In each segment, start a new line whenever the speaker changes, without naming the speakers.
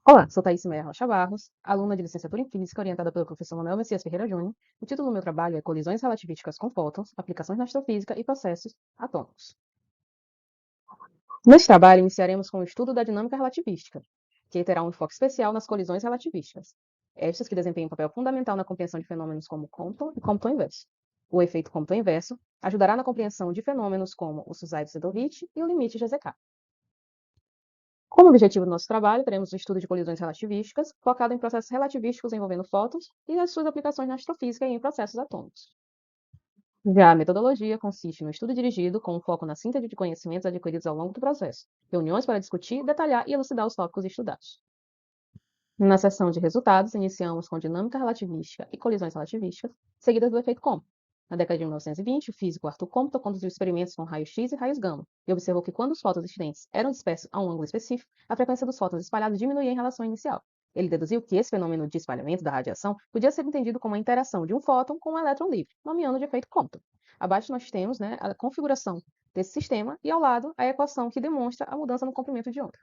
Olá, sou Thaís Meia Rocha Barros, aluna de licenciatura em Física orientada pelo professor Manuel Messias Ferreira Júnior. O título do meu trabalho é Colisões relativísticas com fótons, aplicações na astrofísica e processos atômicos. Neste trabalho, iniciaremos com o estudo da dinâmica relativística, que terá um enfoque especial nas colisões relativísticas, estas que desempenham um papel fundamental na compreensão de fenômenos como Compton e Compton inverso. O efeito Compton inverso ajudará na compreensão de fenômenos como o Susaito-Sedovich e o limite de GZK. Como objetivo do nosso trabalho, teremos o estudo de colisões relativísticas, focado em processos relativísticos envolvendo fótons e as suas aplicações na astrofísica e em processos atômicos. Já a metodologia consiste no estudo dirigido, com um foco na síntese de conhecimentos adquiridos ao longo do processo, reuniões para discutir, detalhar e elucidar os tópicos estudados. Na seção de resultados, iniciamos com dinâmica relativística e colisões relativísticas, seguidas do efeito Compton. Na década de 1920, o físico Arthur Compton conduziu experimentos com raios-x e raios gama e observou que quando os fótons incidentes eram dispersos a um ângulo específico, a frequência dos fótons espalhados diminuía em relação à inicial. Ele deduziu que esse fenômeno de espalhamento da radiação podia ser entendido como a interação de um fóton com um elétron livre, nomeando de efeito Compton. Abaixo nós temos a configuração desse sistema e ao lado a equação que demonstra a mudança no comprimento de onda.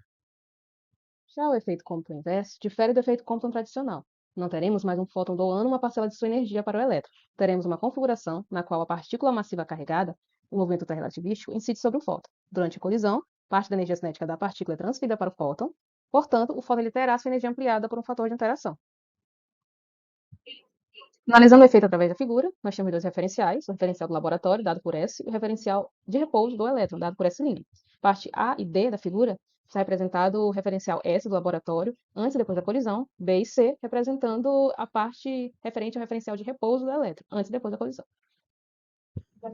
Já o efeito Compton inverso difere do efeito Compton tradicional. Não teremos mais um fóton doando uma parcela de sua energia para o elétron. Teremos uma configuração na qual a partícula massiva carregada, o movimento relativístico, incide sobre o fóton. Durante a colisão, parte da energia cinética da partícula é transferida para o fóton, portanto, o fóton terá sua energia ampliada por um fator de interação. Analisando o efeito através da figura, nós temos dois referenciais, o referencial do laboratório, dado por S, e o referencial de repouso do elétron, dado por S'. Parte A e D da figura está representado o referencial S do laboratório, antes e depois da colisão, B e C representando a parte referente ao referencial de repouso do elétron, antes e depois da colisão.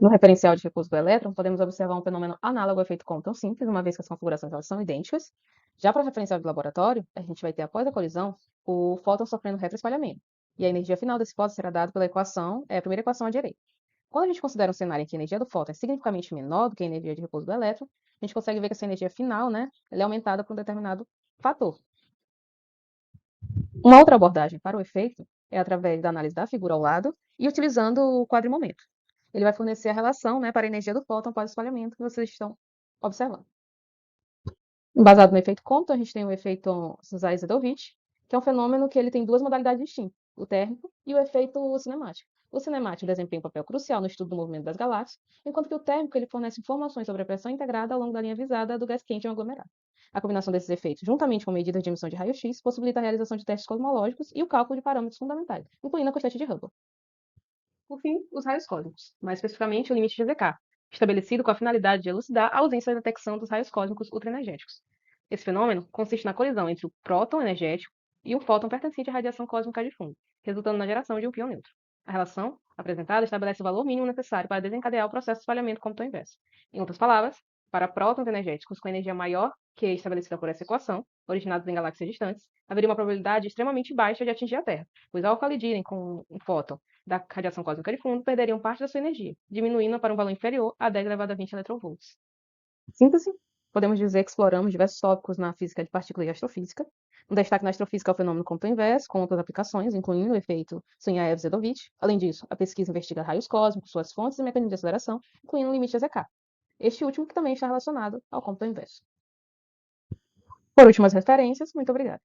No referencial de repouso do elétron, podemos observar um fenômeno análogo ao efeito Compton simples, uma vez que as configurações elas são idênticas. Já para o referencial de laboratório, a gente vai ter, após a colisão, o fóton sofrendo retroespalhamento. E a energia final desse fóton será dada pela equação, a primeira equação à direita. Quando a gente considera um cenário em que a energia do fóton é significativamente menor do que a energia de repouso do elétron, a gente consegue ver que essa energia final, ela é aumentada por um determinado fator. Uma outra abordagem para o efeito é através da análise da figura ao lado e utilizando o quadrimomento. Ele vai fornecer a relação para a energia do fóton após o espalhamento que vocês estão observando. Baseado no efeito Compton, a gente tem o efeito Susaito-Sedovich, que é um fenômeno que ele tem duas modalidades distintas, o térmico e o efeito cinemático. O cinemático desempenha um papel crucial no estudo do movimento das galáxias, enquanto que o térmico ele fornece informações sobre a pressão integrada ao longo da linha visada do gás quente em um aglomerado. A combinação desses efeitos, juntamente com medidas de emissão de raio-x, possibilita a realização de testes cosmológicos e o cálculo de parâmetros fundamentais, incluindo a constante de Hubble. Por fim, os raios cósmicos, mais especificamente o limite de GZK, estabelecido com a finalidade de elucidar a ausência da detecção dos raios cósmicos ultraenergéticos. Esse fenômeno consiste na colisão entre o próton energético e um fóton pertencente à radiação cósmica de fundo, resultando na geração de um pião neutro. A relação apresentada estabelece o valor mínimo necessário para desencadear o processo de espalhamento Compton inverso. Em outras palavras, para prótons energéticos com energia maior que a estabelecida por essa equação, originados em galáxias distantes, haveria uma probabilidade extremamente baixa de atingir a Terra, pois ao colidirem com um fóton da radiação cósmica de fundo, perderiam parte da sua energia, diminuindo para um valor inferior a 10 elevado a 20 eletronvolts. Síntese: podemos dizer que exploramos diversos tópicos na física de partículas e astrofísica. Um destaque na astrofísica é o fenômeno Compton inverso, com outras aplicações, incluindo o efeito Sunyaev-Sedovich. Além disso, a pesquisa investiga raios cósmicos, suas fontes e mecanismos de aceleração, incluindo o limite de ZK. Este último que também está relacionado ao Compton inverso. Por últimas referências, muito obrigada.